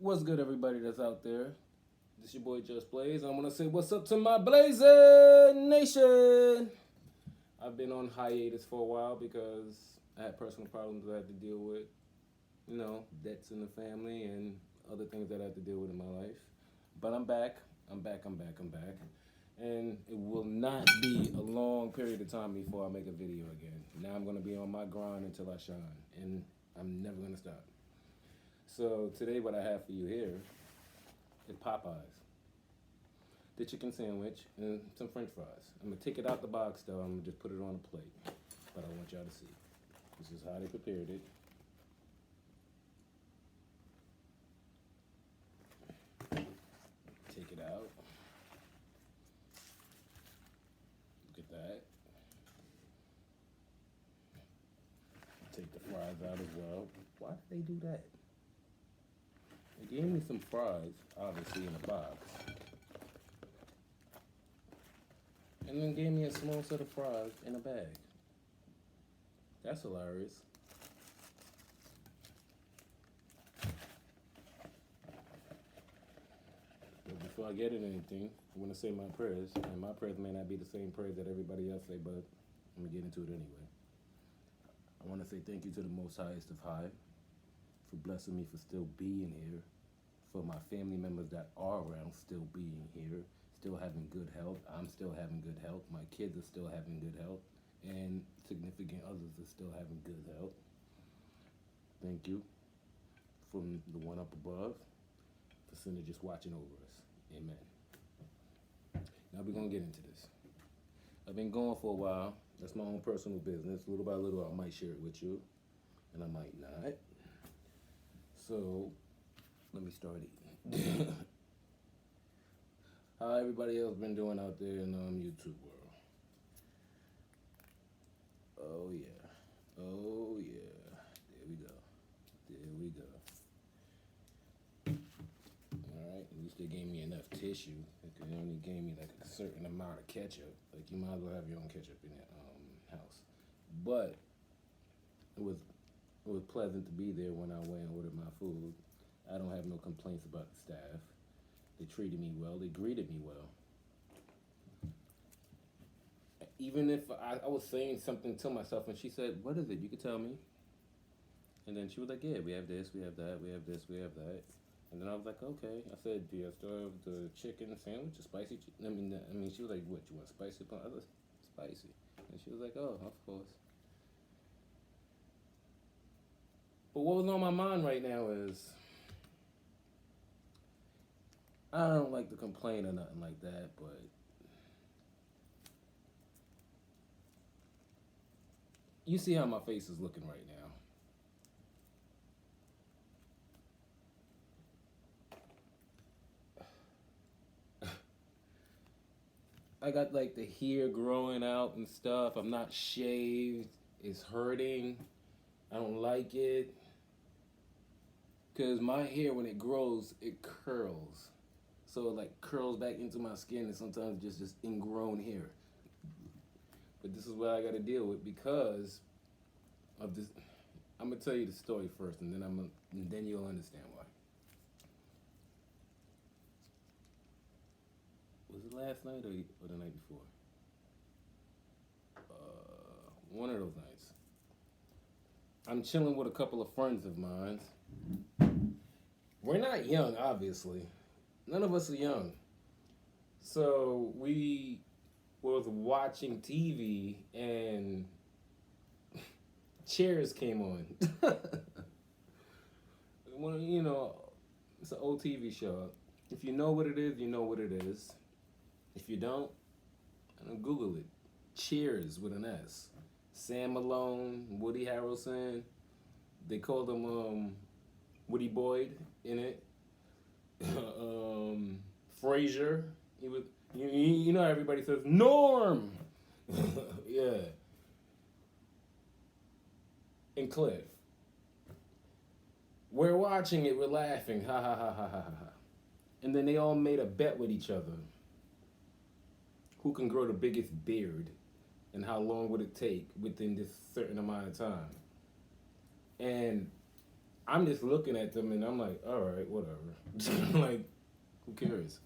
What's good, everybody that's out there? This your boy Just Blaze. I want to say what's up to my Blazer Nation. I've been on hiatus for a while because I had personal problems I had to deal with. You know, debts in the family and other things that I had to deal with in my life. But I'm back. I'm back. I'm back. I'm back. And it will not be a long period of time before I make a video again. Now I'm going to be on my grind until I shine. And I'm never going to stop. So today what I have for you here is Popeyes. The chicken sandwich and some french fries. I'm gonna take it out the box though, I'm gonna just put it on a plate. But I want y'all to see. This is how they prepared it. Take it out. Look at that. Take the fries out as well. Why did they do that? They gave me some fries, obviously in a box. And then gave me a small set of fries in a bag. That's hilarious. But before I get into anything, I want to say my prayers. And my prayers may not be the same prayers that everybody else say, but I'm going to get into it anyway. I want to say thank you to the Most Highest of High for blessing me for still being here. For my family members that are around still being here. Still having good health. I'm still having good health. My kids are still having good health. And significant others are still having good health. Thank you from the one up above for sitting just watching over us. Amen. Now we're going to get into this. I've been going for a while. That's my own personal business. Little by little, I might share it with you. And I might not. So, let me start eating. How everybody else been doing out there in YouTube world? Oh yeah, oh yeah. There we go. There we go. All right. At least they gave me enough tissue. They only gave me like a certain amount of ketchup. Like you might as well have your own ketchup in your house. But it was pleasant to be there when I went and ordered my food. I don't have no complaints about the staff. They treated me well. They greeted me well. Even if I was saying something to myself and she said, "What is it? You could tell me." And then she was like, "Yeah, we have this, we have that, we have this, we have that." And then I was like, "Okay." I said, "Do you still have the chicken sandwich, the spicy chicken?" I mean, she was like, "What, you want spicy?" I was spicy. And she was like, "Oh, of course." But what was on my mind right now is, I don't like to complain or nothing like that, but you see how my face is looking right now. I got like the hair growing out and stuff. I'm not shaved. It's hurting. I don't like it. Because my hair, when it grows, it curls. So it like curls back into my skin and sometimes just ingrown hair. But this is what I got to deal with because of this. I'm gonna tell you the story first, and then you'll understand why. Was it last night or the night before? One of those nights. I'm chilling with a couple of friends of mine. We're not young, obviously. None of us are young. So we was watching TV and Cheers came on. Well, you know, it's an old TV show. If you know what it is, you know what it is. If you don't, Google it. Cheers with an S. Sam Malone, Woody Harrelson. They called him Woody Boyd in it. Frasier. He was. You know, everybody says Norm. Yeah. And Cliff. We're watching it. We're laughing. Ha ha ha ha ha ha. And then they all made a bet with each other. Who can grow the biggest beard, and how long would it take within this certain amount of time? And I'm just looking at them and I'm like, all right, whatever. Like, who cares?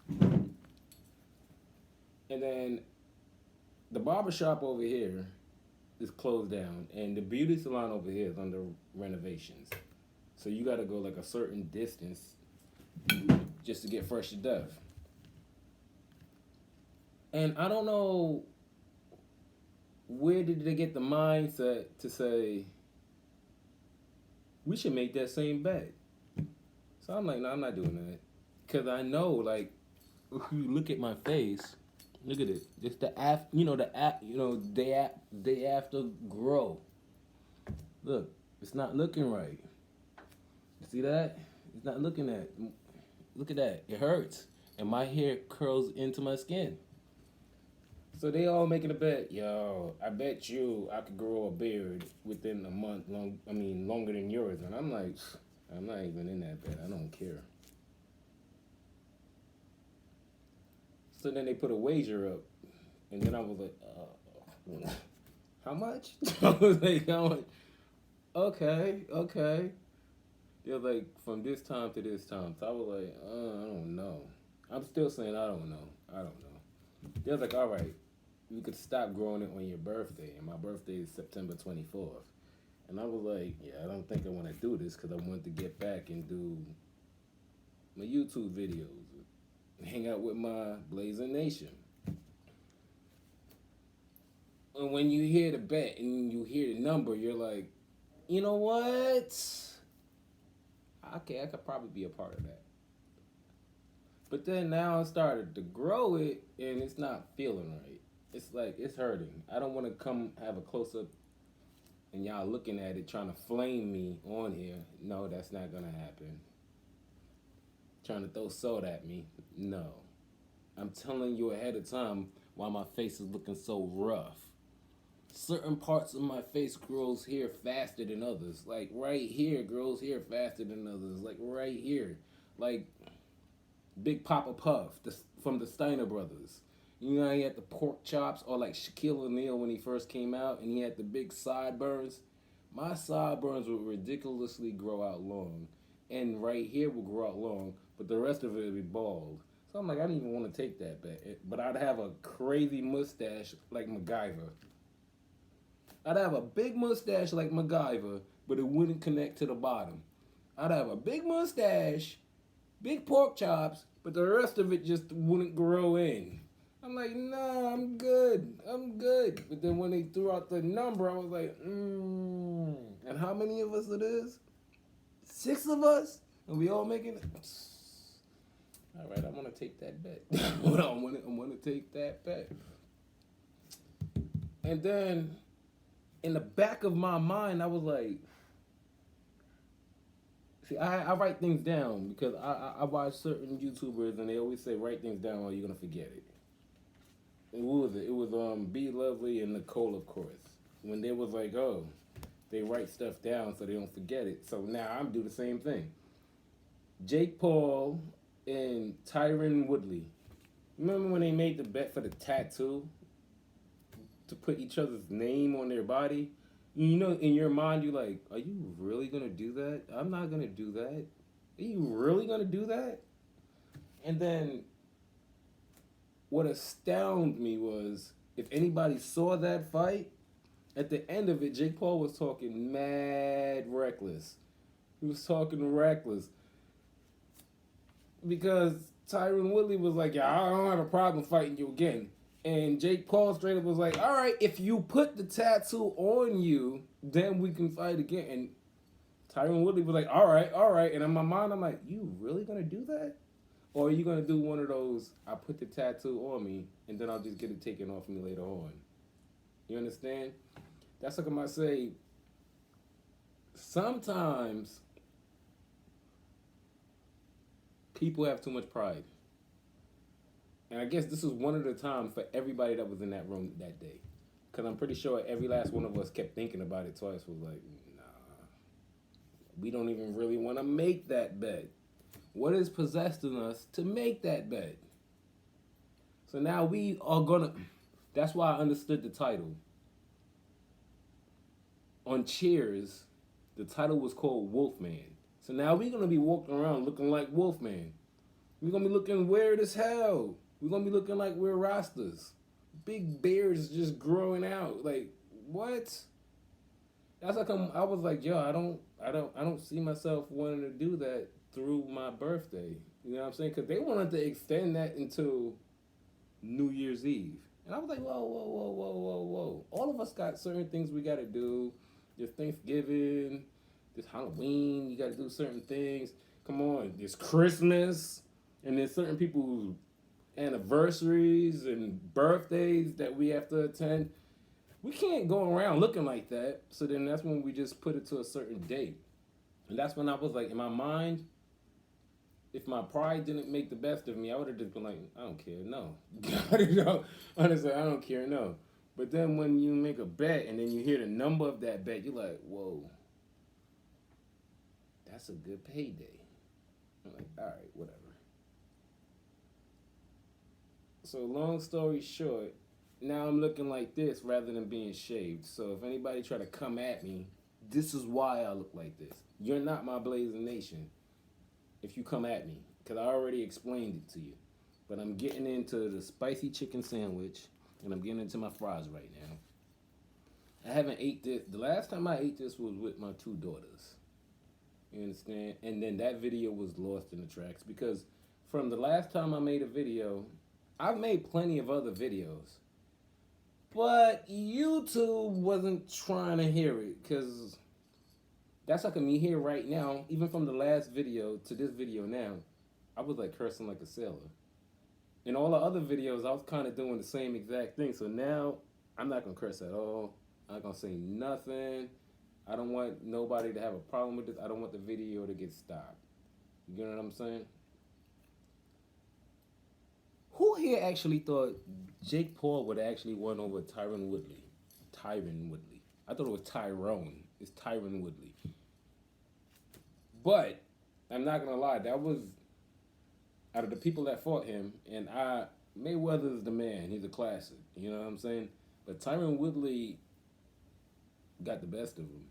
And then the barber shop over here is closed down, and the beauty salon over here is under renovations. So you got to go like a certain distance just to get fresh to death. And I don't know where did they get the mindset to say we should make that same bet. So I'm like, no, I'm not doing that, because I know, like, if you look at my face, look at it. It's the day after grow. Look, it's not looking right. You see that? It's not looking at. Look at that. It hurts, and my hair curls into my skin. So they all making a bet. Yo, I bet you I could grow a beard within a month. Longer than yours. And I'm like, I'm not even in that bet. I don't care. So then they put a wager up, and then I was like, how much? I was like, how much? Okay. They're like, from this time to this time. So I was like, I don't know. I'm still saying I don't know. They're like, all right, you could stop growing it on your birthday, and my birthday is September 24th. And I was like, yeah, I don't think I want to do this, because I want to get back and do my YouTube videos, hang out with my Blazing Nation. And when you hear the bet and you hear the number, you're like, you know what? Okay, I could probably be a part of that. But then now I started to grow it, and it's not feeling right. It's like, it's hurting. I don't want to come have a close-up and y'all looking at it trying to flame me on here. No, that's not going to happen. Trying to throw salt at me. No. I'm telling you ahead of time why my face is looking so rough. Certain parts of my face grows hair faster than others. Like right here grows hair faster than others. Like right here. Like Big Papa Puff from the Steiner Brothers. You know, he had the pork chops, or like Shaquille O'Neal when he first came out, and he had the big sideburns. My sideburns would ridiculously grow out long, and right here will grow out long, but the rest of it would be bald. So I'm like, I didn't even want to take that bet, but I'd have a crazy mustache like MacGyver. I'd have a big mustache like MacGyver, but it wouldn't connect to the bottom. I'd have a big mustache, big pork chops, but the rest of it just wouldn't grow in. I'm like, nah, I'm good. But then when they threw out the number, I was like, And how many of us it is? 6 of us? And we all making it? All right, I want to take that bet. I want to take that bet. And then in the back of my mind, I was like, see, I write things down because I watch certain YouTubers and they always say write things down or you're going to forget it. And what was it? It was B Lovely and Nicole, of course. When they was like, oh, they write stuff down so they don't forget it. So now I'm do the same thing. Jake Paul and Tyron Woodley. Remember when they made the bet for the tattoo? To put each other's name on their body? You know, in your mind, you're like, are you really going to do that? I'm not going to do that. Are you really going to do that? And then what astounded me was, if anybody saw that fight, at the end of it, Jake Paul was talking mad reckless. He was talking reckless. Because Tyron Woodley was like, yeah, I don't have a problem fighting you again. And Jake Paul straight up was like, all right, if you put the tattoo on you, then we can fight again. And Tyron Woodley was like, all right. And in my mind, I'm like, you really going to do that? Or are you going to do one of those, I put the tattoo on me, and then I'll just get it taken off me later on? You understand? That's like I might say, sometimes people have too much pride. And I guess this was one of the times for everybody that was in that room that day. Because I'm pretty sure every last one of us kept thinking about it twice. Was like, nah, we don't even really want to make that bet. What is possessing us to make that bet? So now we are going to... That's why I understood the title. On Cheers, the title was called Wolfman. So now we're gonna be walking around looking like Wolfman. We're gonna be looking weird as hell. We're gonna be looking like we're Rastas. Big beards just growing out. Like, what? That's like I was like, yo, I don't see myself wanting to do that through my birthday. You know what I'm saying? Because they wanted to extend that until New Year's Eve. And I was like, whoa, whoa, whoa, whoa, whoa, whoa. All of us got certain things we got to do. There's Thanksgiving, there's Halloween, you got to do certain things. Come on, there's Christmas, and there's certain people's anniversaries and birthdays that we have to attend. We can't go around looking like that. So then that's when we just put it to a certain date. And that's when I was like, in my mind, if my pride didn't make the best of me, I would have just been like, I don't care, no. You know, honestly, I don't care, no. But then when you make a bet and then you hear the number of that bet, you're like, whoa, that's a good payday. I'm like, all right, whatever. So long story short, now I'm looking like this rather than being shaved. So if anybody try to come at me, this is why I look like this. You're not my blazing nation if you come at me, because I already explained it to you. But I'm getting into the spicy chicken sandwich, and I'm getting into my fries right now. I haven't ate this. The last time I ate this was with my 2 daughters. You understand? And then that video was lost in the tracks, because from the last time I made a video, I've made plenty of other videos. But YouTube wasn't trying to hear it, because that's like me here right now. Even from the last video to this video now, I was like cursing like a sailor. In all the other videos, I was kind of doing the same exact thing. So now, I'm not going to curse at all. I'm not going to say nothing. I don't want nobody to have a problem with this. I don't want the video to get stopped. You know what I'm saying? Who here actually thought Jake Paul would actually won over Tyron Woodley? Tyron Woodley. I thought it was Tyrone. It's Tyron Woodley. But I'm not gonna lie, that was out of the people that fought him, and Mayweather's the man. He's a classic. You know what I'm saying? But Tyron Woodley got the best of him.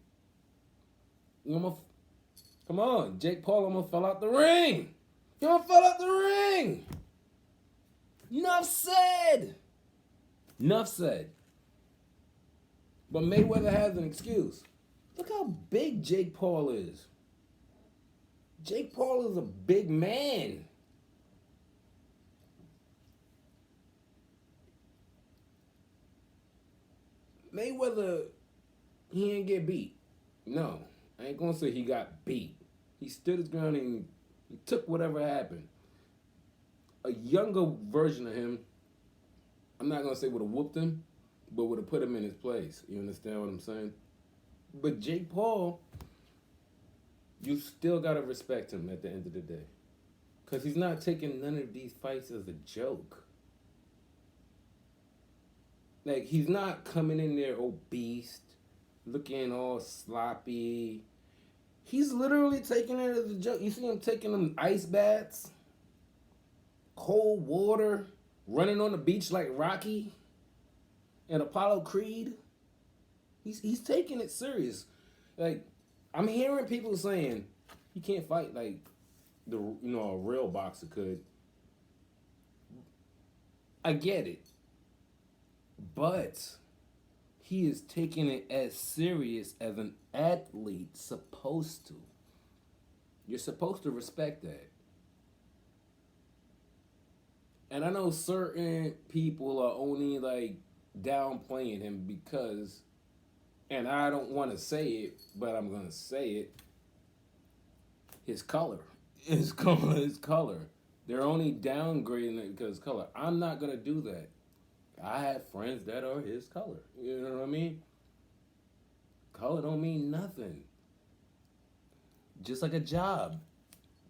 Come on, Jake Paul almost fell out the ring. He almost fell out the ring. Enough said. Enough said. But Mayweather has an excuse. Look how big Jake Paul is. Jake Paul is a big man. Mayweather, he ain't get beat. No, I ain't gonna say he got beat. He stood his ground and he took whatever happened. A younger version of him, I'm not gonna say would have whooped him, but would have put him in his place. You understand what I'm saying? But Jake Paul, you still gotta respect him at the end of the day. Because he's not taking none of these fights as a joke. Like, he's not coming in there obese, looking all sloppy. He's literally taking it as a joke. You see him taking them ice baths, cold water, running on the beach like Rocky and Apollo Creed. He's taking it serious. Like, I'm hearing people saying he can't fight like a real boxer could. I get it. But he is taking it as serious as an athlete's supposed to. You're supposed to respect that. And I know certain people are only like downplaying him because, and I don't want to say it, but I'm going to say it, his color. His color. They're only downgrading it because of color. I'm not going to do that. I have friends that are his color. You know what I mean? Color don't mean nothing. Just like a job.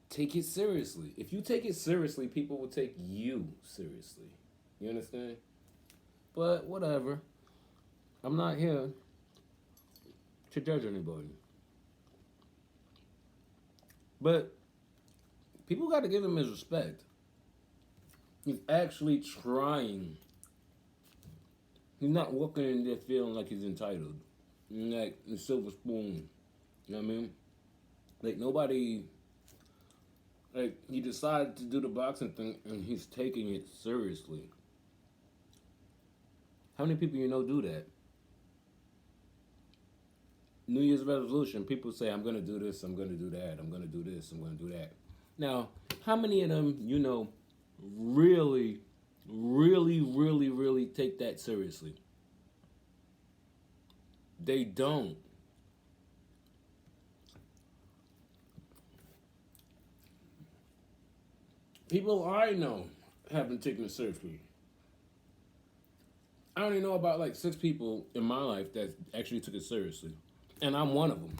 Take it seriously. If you take it seriously, people will take you seriously. You understand? But whatever. I'm not here to judge anybody. But people got to give him his respect. He's actually trying. He's not walking in there feeling like he's entitled. Like the silver spoon. You know what I mean? Like nobody, like he decided to do the boxing thing and he's taking it seriously. How many people you know do that? New Year's resolution, people say, I'm going to do this, I'm going to do that, I'm going to do this, I'm going to do that. Now, how many of them you know really, really, really, really take that seriously? They don't. People I know haven't taken it seriously. I only know about like 6 people in my life that actually took it seriously. And I'm one of them.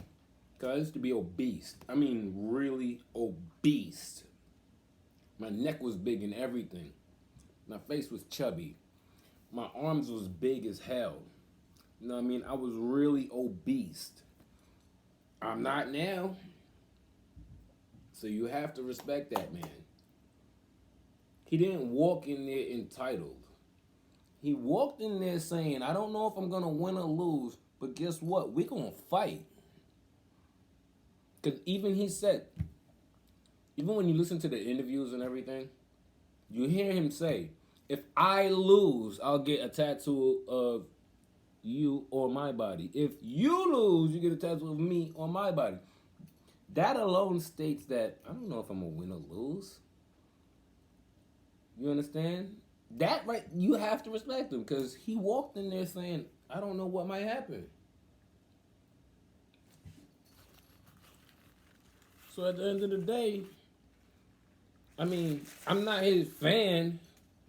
Because I used to be obese. I mean, really obese. My neck was big and everything. My face was chubby. My arms was big as hell. You know what I mean? I was really obese. I'm not now. So you have to respect that man. He didn't walk in there entitled. He walked in there saying, I don't know if I'm going to win or lose, but guess what? We're going to fight. Because even he said, even when you listen to the interviews and everything, you hear him say, if I lose, I'll get a tattoo of you on my body. If you lose, you get a tattoo of me on my body. That alone states that I don't know if I'm going to win or lose. You understand? That right, you have to respect him because he walked in there saying, I don't know what might happen. So at the end of the day, I mean, I'm not his fan.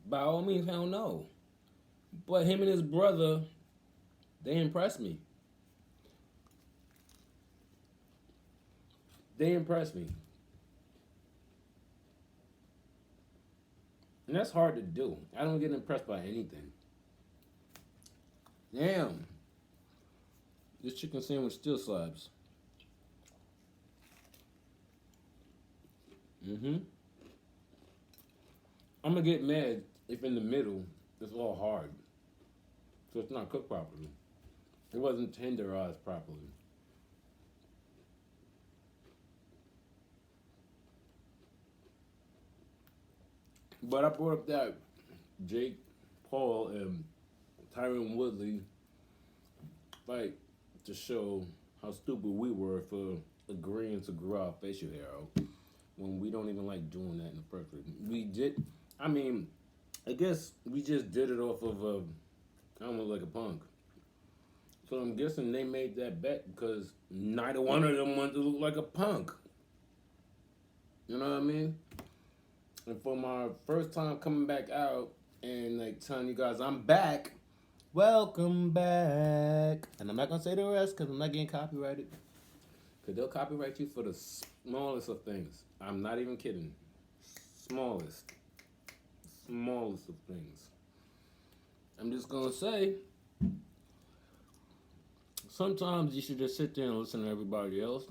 By all means, hell no. But him and his brother, they impressed me. They impressed me. And that's hard to do. I don't get impressed by anything. Damn. This chicken sandwich still slaps. I'm going to get mad if in the middle it's all hard. So it's not cooked properly. It wasn't tenderized properly. But I brought up that Jake Paul and Tyron Woodley fight to show how stupid we were for agreeing to grow our facial hair out when we don't even like doing that in the first place. We did, I mean, I guess we just did it off of, I don't know, like a punk. So I'm guessing they made that bet because neither one of them wanted to look like a punk. You know what I mean? And for my first time coming back out and like telling you guys I'm back, welcome back. And I'm not gonna say the rest because I'm not getting copyrighted. Because they'll copyright you for the smallest of things. I'm not even kidding. Smallest of things. I'm just gonna say, sometimes you should just sit there and listen to everybody else.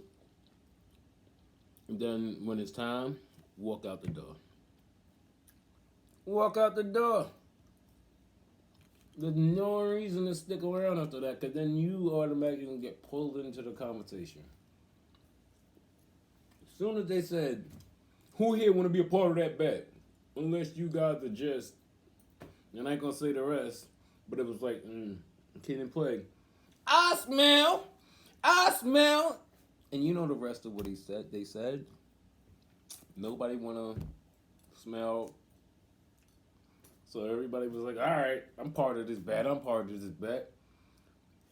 And then when it's time, walk out the door. Walk out the door. There's no reason to stick around after that, because then you automatically get pulled into the conversation. As soon as they said, who here want to be a part of that bet? Unless you guys are just, and I ain't going to say the rest, but it was like, kid and play. I smell. And you know the rest of what he said. They said, nobody want to smell. So everybody was like, all right, I'm part of this bet.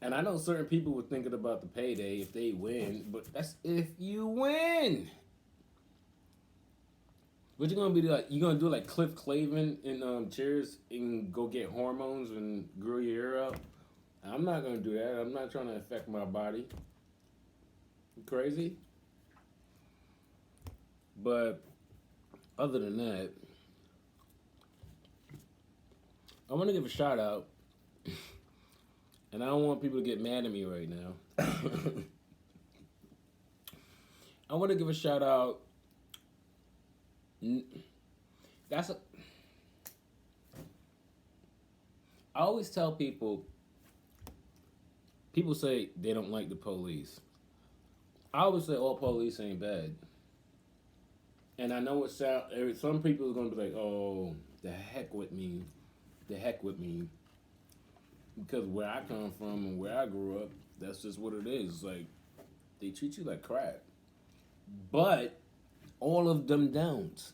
And I know certain people were thinking about the payday if they win, but that's if you win. What you gonna be like? You gonna do like Cliff Clavin in Cheers and go get hormones and grow your hair out? I'm not gonna do that. I'm not trying to affect my body. You crazy? But other than that, I want to give a shout out, and I don't want people to get mad at me right now. I want to give a shout out. I always tell people say they don't like the police. I would say all police ain't bad. And I know it sound. Some people are gonna be like, "Oh, the heck with me, the heck with me," because where I come from and where I grew up, that's just what it is. Like they treat you like crap. But all of them don't.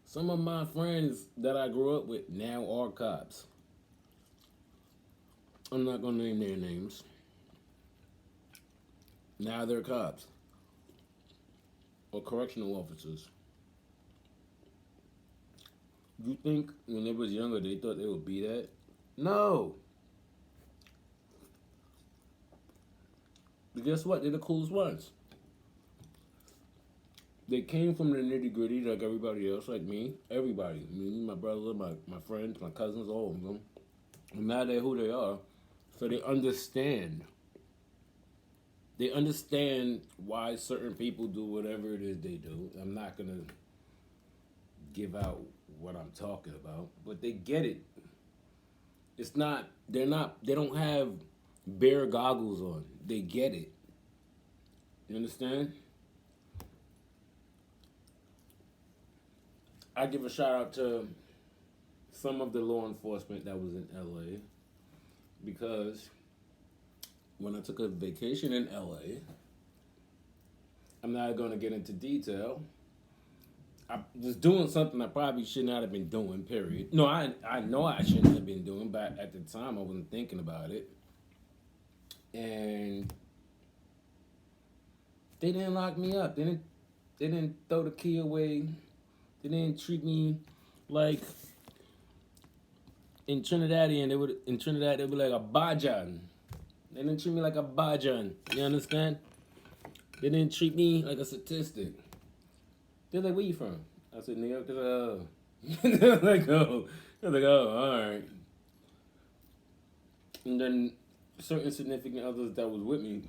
Some of my friends that I grew up with now are cops. I'm not gonna name their names. Now they're cops or correctional officers. You think when they was younger they thought they would be that? No. But guess what? They're the coolest ones. They came from the nitty gritty like everybody else, like me. Everybody. Me, my brother, my friends, my cousins, all of them. And now they're who they are. So they understand. They understand why certain people do whatever it is they do. I'm not going to give out what I'm talking about, but they get it. It's not, they don't have bear goggles on. They get it. You understand? I give a shout out to some of the law enforcement that was in LA because when I took a vacation in LA, I'm not going to get into detail. I was doing something I probably should not have been doing, period. No, I know I shouldn't have been doing, but at the time I wasn't thinking about it. And they didn't lock me up. They didn't throw the key away. They didn't treat me like in Trinidad they'd be like a bajan. They didn't treat me like a bajan. You understand? They didn't treat me like a statistic. They're like, where you from? I said, New York. They're like, oh. They're like, oh. They're like, oh, all right. And then certain significant others that was with me,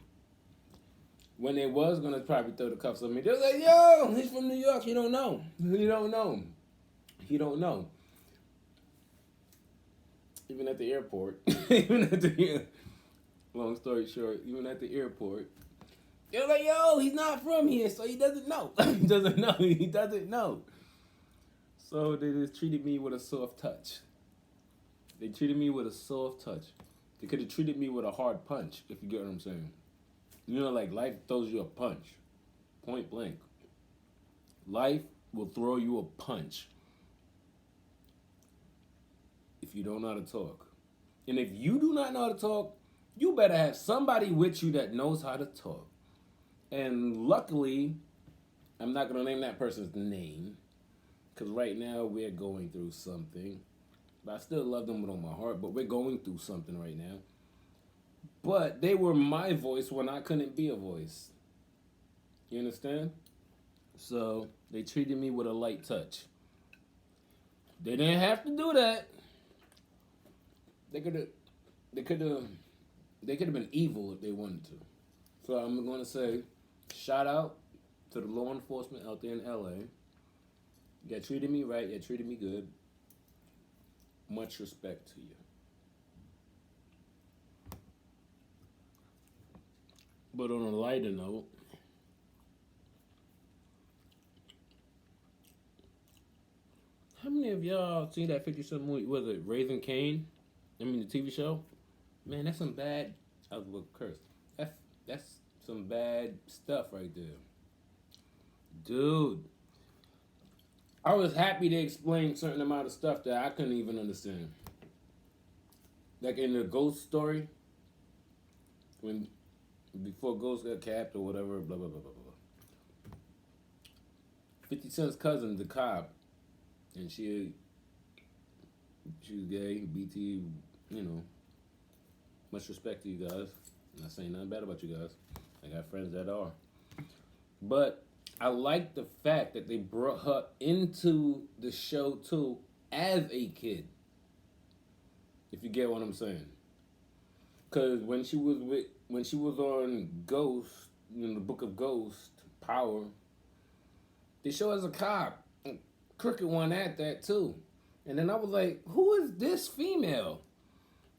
when they was gonna probably throw the cuffs on me, they was like, yo, he's from New York. He don't know. He don't know. He don't know. Even at the airport, long story short, even at the airport, they're like, yo, he's not from here, so he doesn't know. He doesn't know. He doesn't know. So they just treated me with a soft touch. They treated me with a soft touch. They could have treated me with a hard punch, if you get what I'm saying. You know, like life throws you a punch, point blank. Life will throw you a punch if you don't know how to talk. And if you do not know how to talk, you better have somebody with you that knows how to talk. And luckily, I'm not going to name that person's name, because right now we're going through something. But I still love them with all my heart, but we're going through something right now. But they were my voice when I couldn't be a voice. You understand? So they treated me with a light touch. They didn't have to do that. They could have been evil if they wanted to. So I'm going to say, shout out to the law enforcement out there in LA. You treated me right. You treated me good. Much respect to you. But on a lighter note, how many of y'all seen that 50-something movie? Was it Raising Cain? I mean, the TV show? Man, that's some bad. I was a curse. That's some bad stuff right there, dude. I was happy they explained certain amount of stuff that I couldn't even understand. Like in the Ghost story, before Ghost got capped or whatever, blah blah blah blah blah. 50 Cent's cousin, the cop, and she was gay, BT, you know. Much respect to you guys. I'm not saying nothing bad about you guys. I got friends that are. But I like the fact that they brought her into the show too as a kid. If you get what I'm saying. Cause when she was on Ghost, the Book of Ghost, Power, they show her as a cop. Crooked one at that too. And then I was like, who is this female?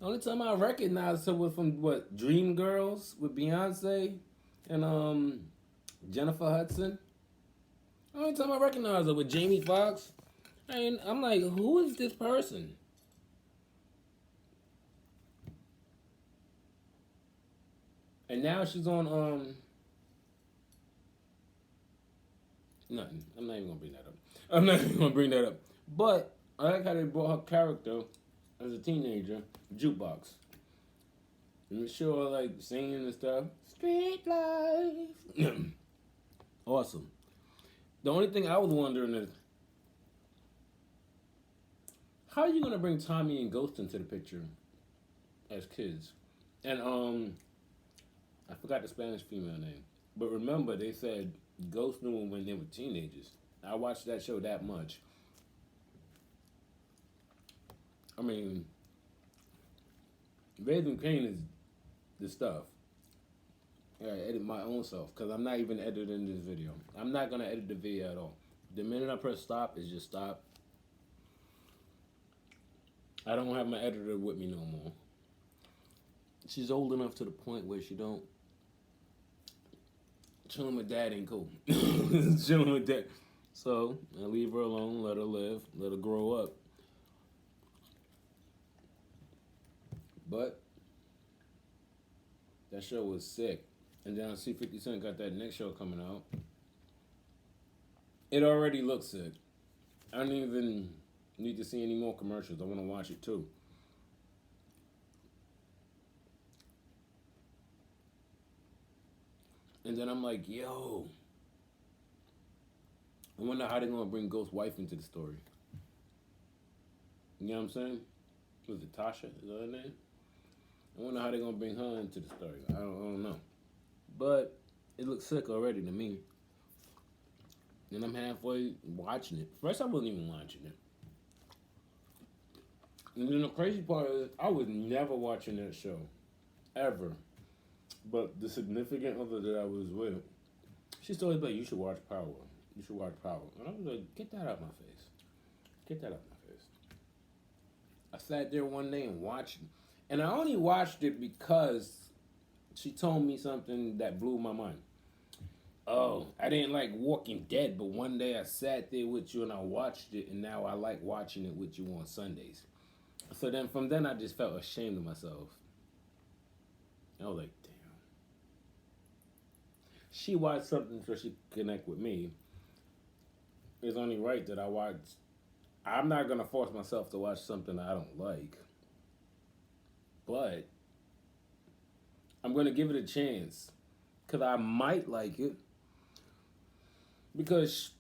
Only time I recognized her was from what Dreamgirls with Beyonce and Jennifer Hudson. Only time I recognized her with Jamie Foxx. And I'm like, who is this person? And now she's on nothing. I'm not even gonna bring that up. I'm not even gonna bring that up. But I like how they brought her character as a teenager, jukebox. And sure, like singing and stuff. Street life. Awesome. The only thing I was wondering is, how are you gonna bring Tommy and Ghost into the picture as kids? And I forgot the Spanish female name, but remember they said Ghost knew them when they were teenagers. I watched that show that much. I mean, Raising Cain is the stuff. I edit my own self because I'm not even editing this video. I'm not gonna edit the video at all. The minute I press stop, it's just stop. I don't have my editor with me no more. She's old enough to the point where she don't. Chilling with dad ain't cool. Chilling with dad. So I leave her alone, let her live, let her grow up. But that show was sick. And then I see 50 Cent got that next show coming out. It already looks sick. I don't even need to see any more commercials. I want to watch it too. And then I'm like, yo, I wonder how they're going to bring Ghost's wife into the story. You know what I'm saying? Was it Tasha? Is that her name? I wonder how they're going to bring her into the story. I don't know. But it looks sick already to me. And I'm halfway watching it. First, I wasn't even watching it. And then the crazy part is, I was never watching that show. Ever. But the significant other that I was with, she still was like, you should watch Power. You should watch Power. And I was like, get that out my face. Get that out my face. I sat there one day and watched it. And I only watched it because she told me something that blew my mind. Oh, I didn't like Walking Dead, but one day I sat there with you and I watched it, and now I like watching it with you on Sundays. So then from then I just felt ashamed of myself. I was like, damn. She watched something so she could connect with me. It's only right that I watch. I'm not going to force myself to watch something I don't like. But I'm going to give it a chance. Because I might like it. Because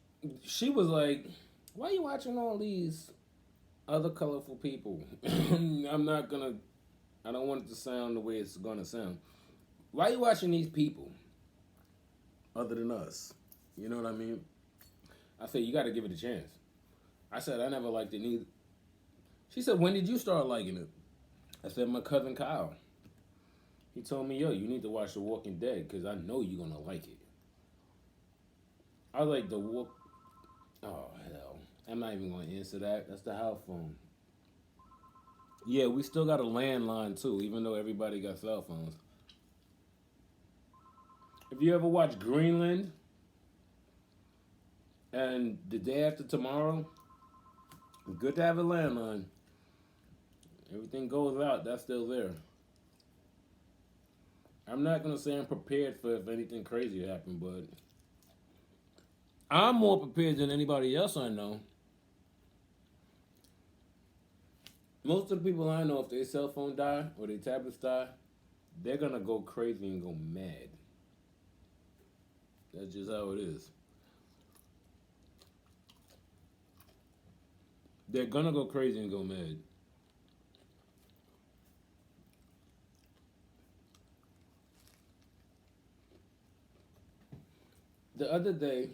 she was like, why are you watching all these other colorful people? I'm not going to, I don't want it to sound the way it's going to sound. Why are you watching these people other than us? You know what I mean? I said, you got to give it a chance. I said, I never liked it neither. She said, when did you start liking it? I said, my cousin Kyle. He told me, yo, you need to watch The Walking Dead because I know you're going to like it. I was like, oh, hell. I'm not even going to answer that. That's the house phone. Yeah, we still got a landline, too, even though everybody got cell phones. If you ever watch Greenland and The Day After Tomorrow, it's good to have a landline. Everything goes out, that's still there. I'm not going to say I'm prepared for if anything crazy happened, but I'm more prepared than anybody else I know. Most of the people I know, if their cell phone die or their tablets die, they're going to go crazy and go mad. That's just how it is. They're going to go crazy and go mad. The other day,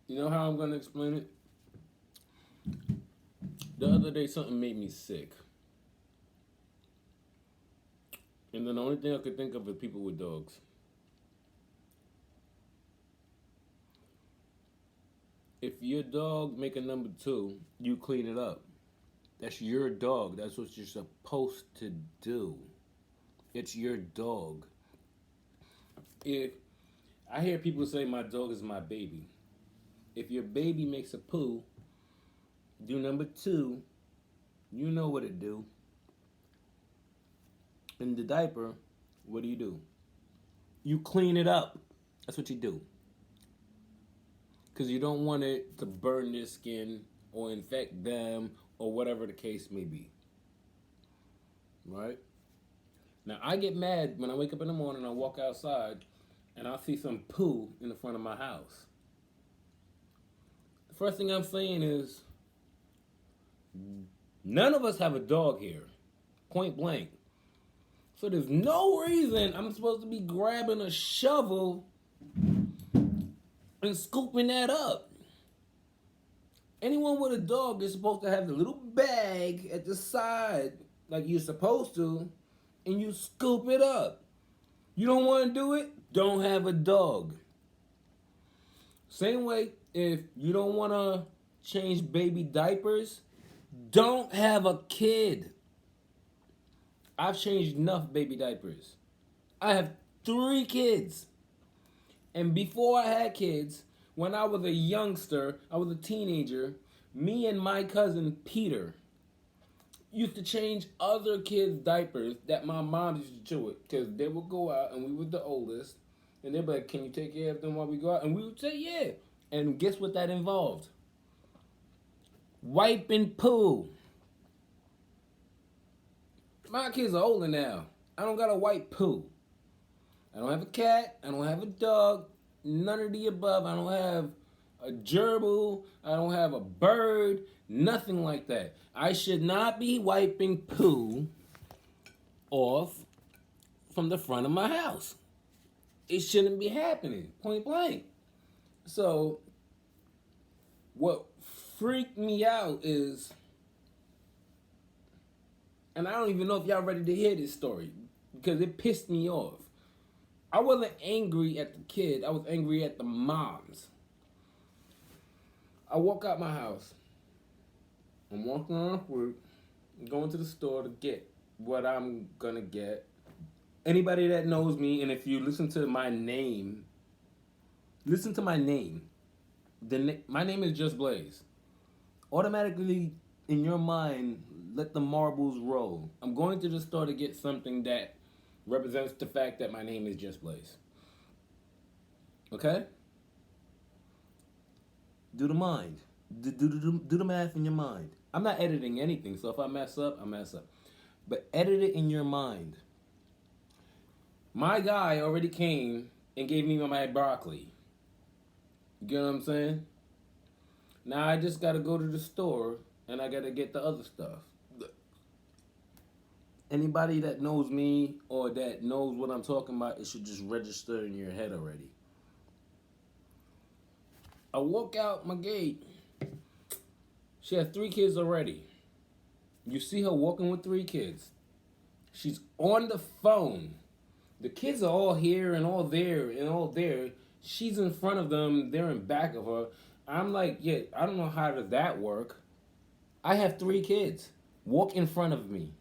you know how I'm going to explain it? The other day, something made me sick. And then the only thing I could think of is people with dogs. If your dog make a number two, you clean it up. That's your dog. That's what you're supposed to do. It's your dog. If I hear people say my dog is my baby, if your baby makes a poo, do number two. You know what it do. In the diaper, what do? You clean it up. That's what you do. Because you don't want it to burn their skin or infect them or whatever the case may be. Right? Now, I get mad when I wake up in the morning, I walk outside, and I see some poo in the front of my house. The first thing I'm saying is, none of us have a dog here. Point blank. So there's no reason I'm supposed to be grabbing a shovel and scooping that up. Anyone with a dog is supposed to have the little bag at the side like you're supposed to, and you scoop it up. You don't want to do it? Don't have a dog. Same way, if you don't want to change baby diapers, don't have a kid. I've changed enough baby diapers. I have 3 kids. And before I had kids, when I was a youngster, I was a teenager, me and my cousin Peter used to change other kids' diapers that my mom used to chew it. Because they would go out, and we were the oldest, and they'd be like, can you take care of them while we go out? And we would say, yeah. And guess what that involved? Wiping poo. My kids are older now. I don't got to wipe poo. I don't have a cat. I don't have a dog. None of the above. I don't have a gerbil. I don't have a bird. Nothing like that. I should not be wiping poo off from the front of my house. It shouldn't be happening. Point blank. So, what freaked me out is, and I don't even know if y'all ready to hear this story because it pissed me off. I wasn't angry at the kid. I was angry at the moms. I walk out my house. I'm walking around work, going to the store to get what I'm going to get. Anybody that knows me, and if you listen to my name, my name is Just Blaze. Automatically, in your mind, let the marbles roll. I'm going to the store to get something that represents the fact that my name is Just Blaze. Okay? Do the mind. Do the math in your mind. I'm not editing anything, so if I mess up, I mess up. But edit it in your mind. My guy already came and gave me my broccoli. You get what I'm saying? Now I just got to go to the store and I got to get the other stuff. Anybody that knows me or that knows what I'm talking about, it should just register in your head already. I walk out my gate. She has 3 kids already. You see her walking with 3 kids. She's on the phone. The kids are all here and all there and all there. She's in front of them. They're in back of her. I'm like, yeah, I don't know how does that work. I have 3 kids. Walk in front of me.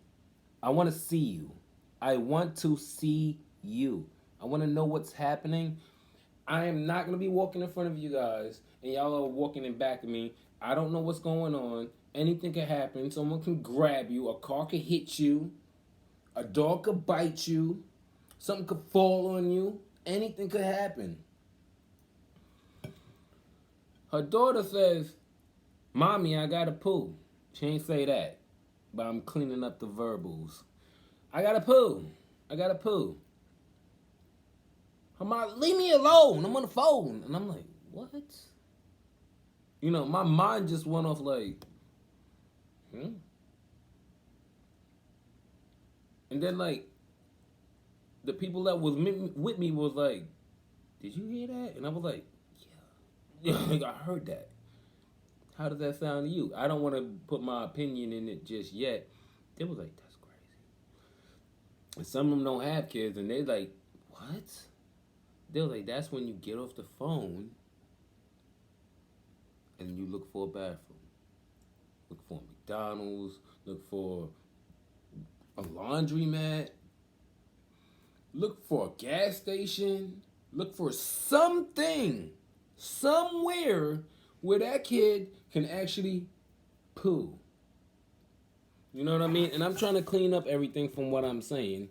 I want to see you. I want to see you. I want to know what's happening. I am not going to be walking in front of you guys, and y'all are walking in back of me. I don't know what's going on. Anything can happen. Someone can grab you. A car could hit you. A dog could bite you. Something could fall on you. Anything could happen. Her daughter says, Mommy, I got to poo. She ain't say that, but I'm cleaning up the verbals. I got to poo. I got to poo. Her mom, leave me alone. I'm on the phone. And I'm like, what? You know, my mind just went off like, And then, like, the people that was with me was like, did you hear that? And I was like, yeah. I heard that. How does that sound to you? I don't want to put my opinion in it just yet. They was like, that's crazy. And some of them don't have kids, and they like, what? They were like, that's when you get off the phone and you look for a bathroom. Look for McDonald's. Look for a laundromat. Look for a gas station. Look for something, somewhere where that kid can actually poo. You know what I mean? And I'm trying to clean up everything from what I'm saying.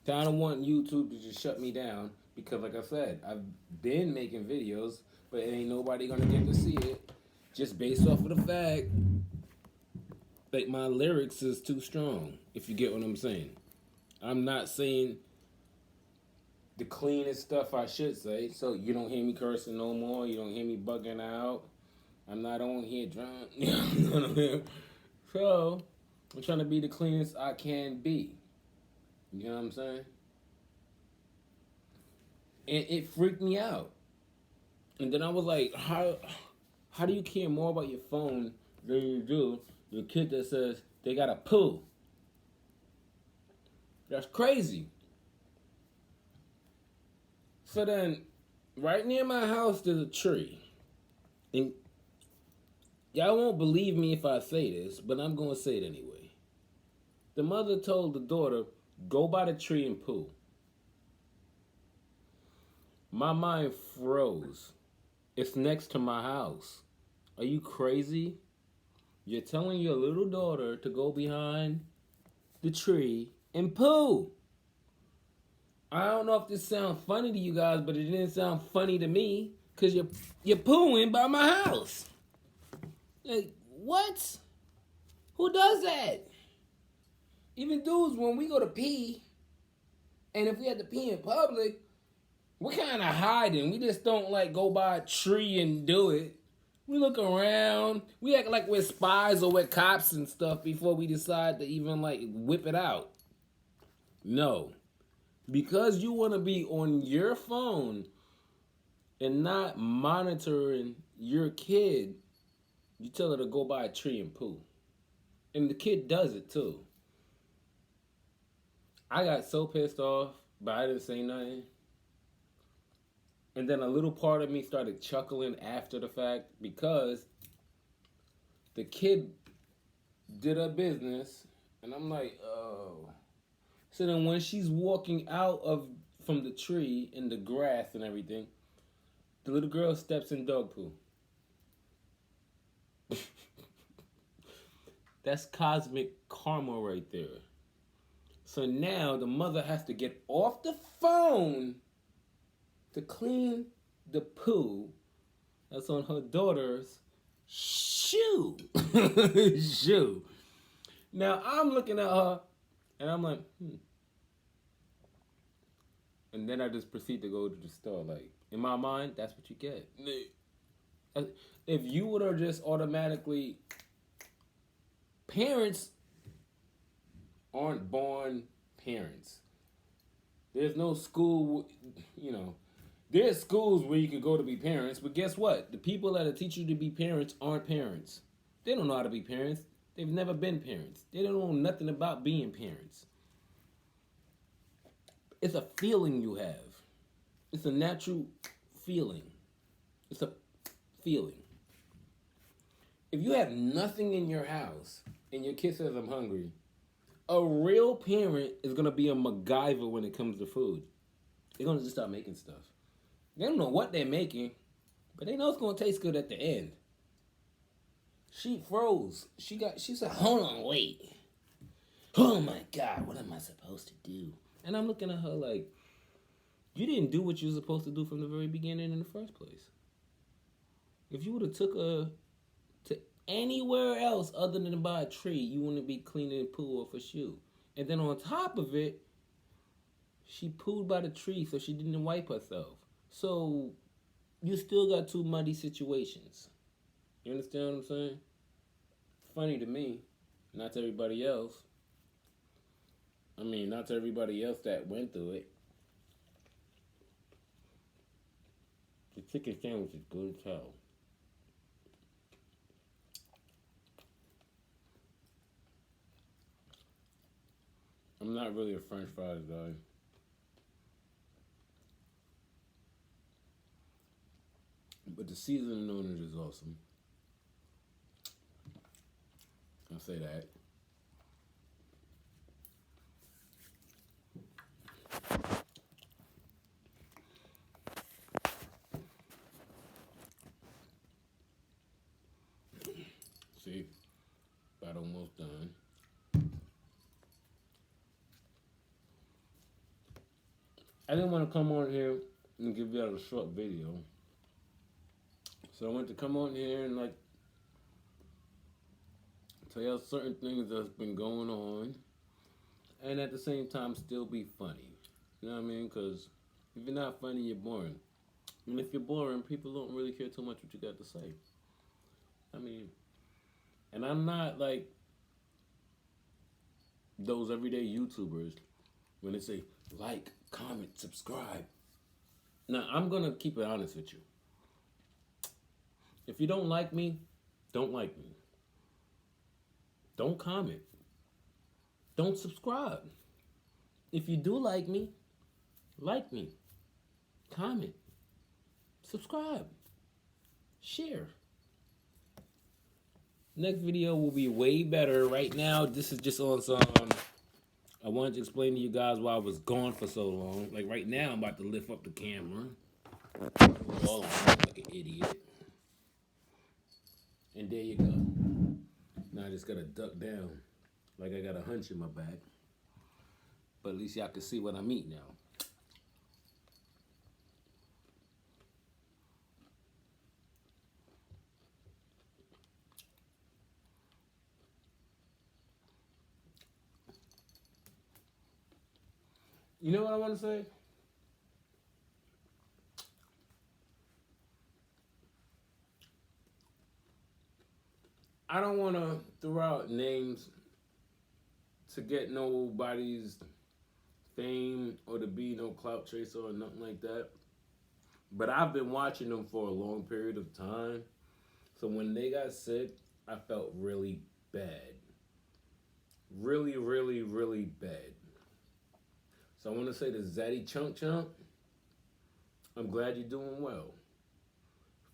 I don't want YouTube to just shut me down because, like I said, I've been making videos, but ain't nobody gonna get to see it just based off of the fact that my lyrics is too strong, if you get what I'm saying. I'm not saying the cleanest stuff I should say, so you don't hear me cursing no more, you don't hear me bugging out. I'm not on here drunk. So, I'm trying to be the cleanest I can be. You know what I'm saying? And it freaked me out. And then I was like, how do you care more about your phone than you do the kid that says they got a poo? That's crazy. So then, right near my house, there's a tree. And y'all won't believe me if I say this, but I'm going to say it anyway. The mother told the daughter, go by the tree and poo. My mind froze. It's next to my house. Are you crazy? You're telling your little daughter to go behind the tree and poo. I don't know if this sounds funny to you guys, but it didn't sound funny to me because you're pooing by my house. Like, what? Who does that? Even dudes, when we go to pee, and if we have to pee in public, we're kind of hiding. We just don't, like, go by a tree and do it. We look around. We act like we're spies or we're cops and stuff before we decide to even, like, whip it out. No. Because you want to be on your phone and not monitoring your kid, you tell her to go by a tree and poo. And the kid does it, too. I got so pissed off, but I didn't say nothing. And then a little part of me started chuckling after the fact because the kid did her business, and I'm like, oh. So then when she's walking out from the tree in the grass and everything, the little girl steps in dog poo. That's cosmic karma right there. So now the mother has to get off the phone to clean the poo that's on her daughter's shoe. Shoe. Now I'm looking at her and I'm like, And then I just proceed to go to the store. Like, in my mind, that's what you get. If you would have just automatically... Parents aren't born parents. There's no school, There's schools where you could go to be parents, but guess what? The people that teach you to be parents aren't parents. They don't know how to be parents. They've never been parents. They don't know nothing about being parents. It's a feeling you have. It's a natural feeling. It's a feeling. If you have nothing in your house and your kid says, I'm hungry, a real parent is going to be a MacGyver when it comes to food. They're going to just start making stuff. They don't know what they're making, but they know it's going to taste good at the end. She froze. She said, hold on, wait. Oh my God, what am I supposed to do? And I'm looking at her like, you didn't do what you were supposed to do from the very beginning in the first place. If you would have took her to anywhere else other than by a tree, you wouldn't be cleaning the poo off a shoe. And then on top of it, she pooed by the tree so she didn't wipe herself. So you still got two muddy situations. You understand what I'm saying? Funny to me, not to everybody else. I mean, not to everybody else that went through it. The chicken sandwich is good as hell. I'm not really a French fries guy. But the seasoning on it is awesome. I'll say that. See, about almost done. I didn't want to come on here and give you all a short video. So I wanted to come on here and like tell y'all certain things that's been going on, and at the same time still be funny. You know what I mean? Because if you're not funny, you're boring. And if you're boring, people don't really care too much what you got to say. I mean, and I'm not like those everyday YouTubers when they say like, comment, subscribe. Now, I'm going to keep it honest with you. If you don't like me, don't like me. Don't comment. Don't subscribe. If you do like me, comment, subscribe, share. Next video will be way better. Right now, this is just on some, I wanted to explain to you guys why I was gone for so long. Like right now, I'm about to lift up the camera. All like an idiot. And there you go. Now I just gotta duck down. Like I got a hunch in my back. But at least y'all can see what I'm eating now. You know what I want to say? I don't want to throw out names to get nobody's fame or to be no clout chaser or nothing like that. But I've been watching them for a long period of time. So when they got sick, I felt really bad. Really, really, really bad. So I want to say to Zaddy Chunk Chunk, I'm glad you're doing well.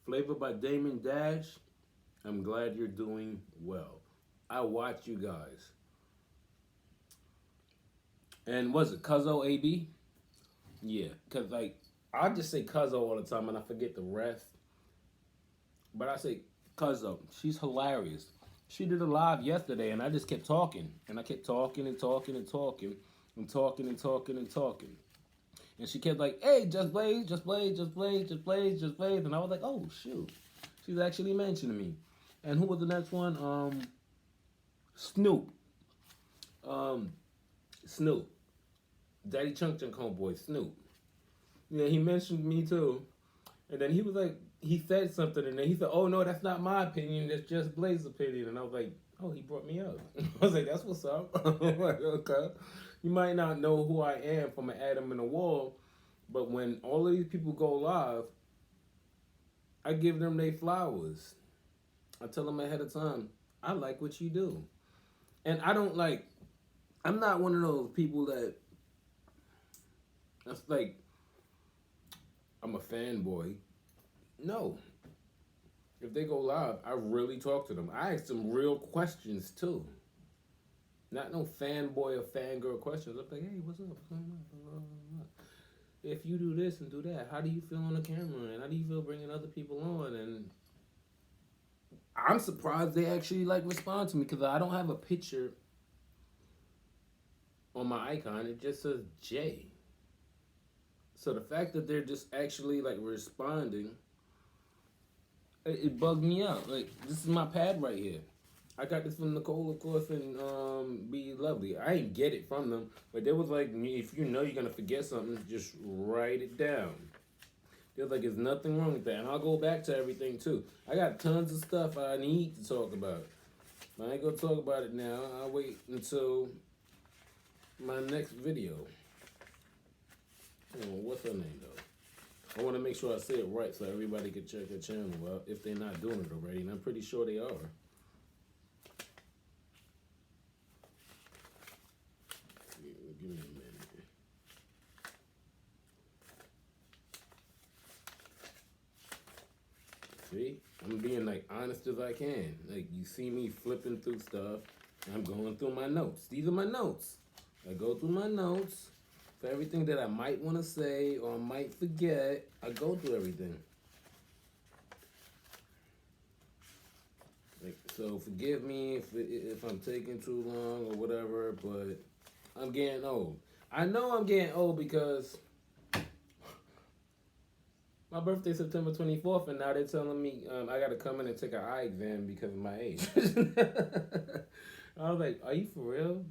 Flavor by Damon Dash, I'm glad you're doing well. I watch you guys. And was it Cuzzo AB? Yeah, because like, I just say Cuzzo all the time and I forget the rest. But I say Cuzzo, she's hilarious. She did a live yesterday and I just kept talking. And I kept talking and talking and talking. And talking and talking and talking. And she kept like, hey, just Blaze, just Blaze, just Blaze, just Blaze, just Blaze. And I was like, oh, shoot. She's actually mentioning me. And who was the next one? Snoop. Snoop. Daddy Chunk Chunk homeboy, Snoop. Yeah, he mentioned me too. And then he was like, he said something and then he said, oh, no, that's not my opinion. That's just Blaze's opinion. And I was like, oh, he brought me up. I was like, that's what's up. I'm like, okay. You might not know who I am from an atom in a wall, but when all of these people go live, I give them their flowers. I tell them ahead of time, I like what you do. And I don't like, I'm not one of those people that's like, I'm a fanboy. No. If they go live, I really talk to them. I ask them real questions too. Not no fanboy or fangirl questions. I'm like, hey, what's up? What's going on? If you do this and do that, how do you feel on the camera? And how do you feel bringing other people on? And I'm surprised they actually like respond to me because I don't have a picture on my icon. It just says J. So the fact that they're just actually like responding, it bugged me out. Like, this is my pad right here. I got this from Nicole, of course, and Be Lovely. I didn't get it from them, but they was like, if you know you're going to forget something, just write it down. They was like, there's nothing wrong with that. And I'll go back to everything, too. I got tons of stuff I need to talk about. I ain't going to talk about it now. I'll wait until my next video. Oh, what's her name, though? I want to make sure I say it right so everybody can check her channel out if they're not doing it already, and I'm pretty sure they are. Give me a minute here. See? I'm being like honest as I can. Like you see me flipping through stuff. I'm going through my notes. These are my notes. I go through my notes for everything that I might want to say or might forget. I go through everything. Like, so forgive me if I'm taking too long or whatever, but I'm getting old. I know I'm getting old because my birthday's September 24th, and now they're telling me I got to come in and take an eye exam because of my age. I was like, are you for real?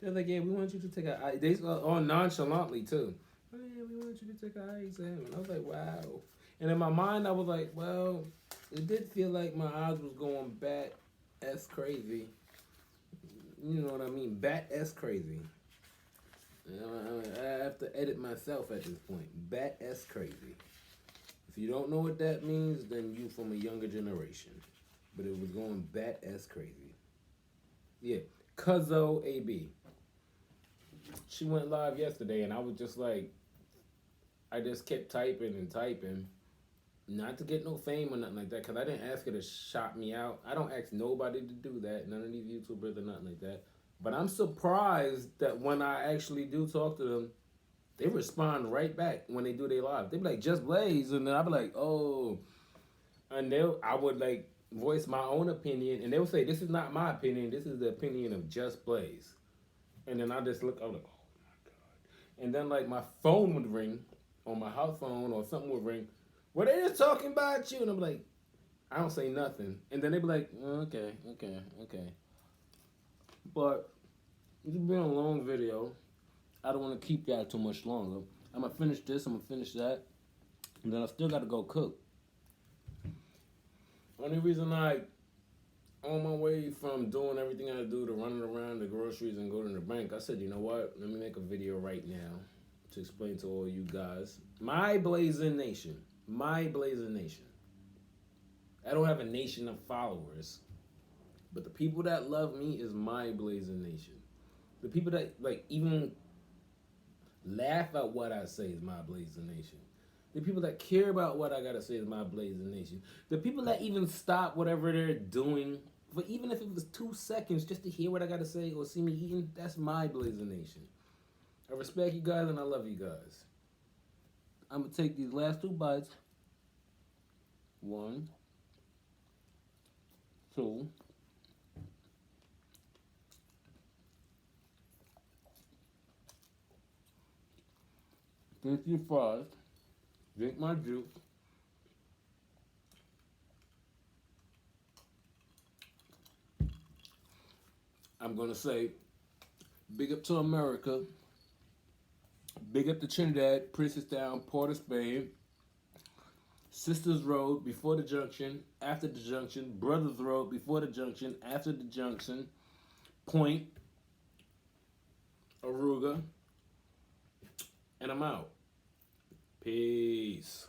They're like, yeah, we want you to take an eye. They all nonchalantly too. Oh yeah, we want you to take an eye exam. And I was like, wow. And in my mind, I was like, well, it did feel like my eyes was going bat-esque crazy. You know what I mean? Bat-esque crazy. You know, I have to edit myself at this point. Bat-esque crazy. If you don't know what that means, then you from a younger generation. But it was going bat-esque crazy. Yeah, Cuzzo AB. She went live yesterday, and I was just like, I just kept typing and typing. Not to get no fame or nothing like that, because I didn't ask her to shout me out. I don't ask nobody to do that, none of these YouTubers or nothing like that. But I'm surprised that when I actually do talk to them, they respond right back when they do their live. They be like, just Blaze, and then I be like, oh. And I would like voice my own opinion, and they would say, this is not my opinion, this is the opinion of Just Blaze. And then I just look, I'm like, oh my God. And then like my phone would ring, on my house phone or something would ring. Well, they just talking about you. And I'm like, I don't say nothing. And then they be like, okay. But it's been a long video. I don't want to keep that too much longer. I'm going to finish this. I'm going to finish that. And then I still got to go cook. Only reason I, on my way from doing everything I do to running around the groceries and going to the bank, I said, you know what? Let me make a video right now to explain to all you guys. My Blazing Nation. My Blazing Nation. I don't have a nation of followers. But the people that love me is my Blazing Nation. The people that like even laugh at what I say is my Blazing Nation. The people that care about what I gotta say is my Blazing Nation. The people that even stop whatever they're doing, but even if it was 2 seconds just to hear what I gotta say or see me eating, that's my Blazing Nation. I respect you guys and I love you guys. I'm gonna take these last 2 bites. 1, 2. Finish your fries. Drink my juice. I'm gonna say, big up to America. Big up to Trinidad, Princestown, Port of Spain, Sisters Road before the junction, after the junction, Brothers Road before the junction, after the junction, Point, Aruga, and I'm out. Peace.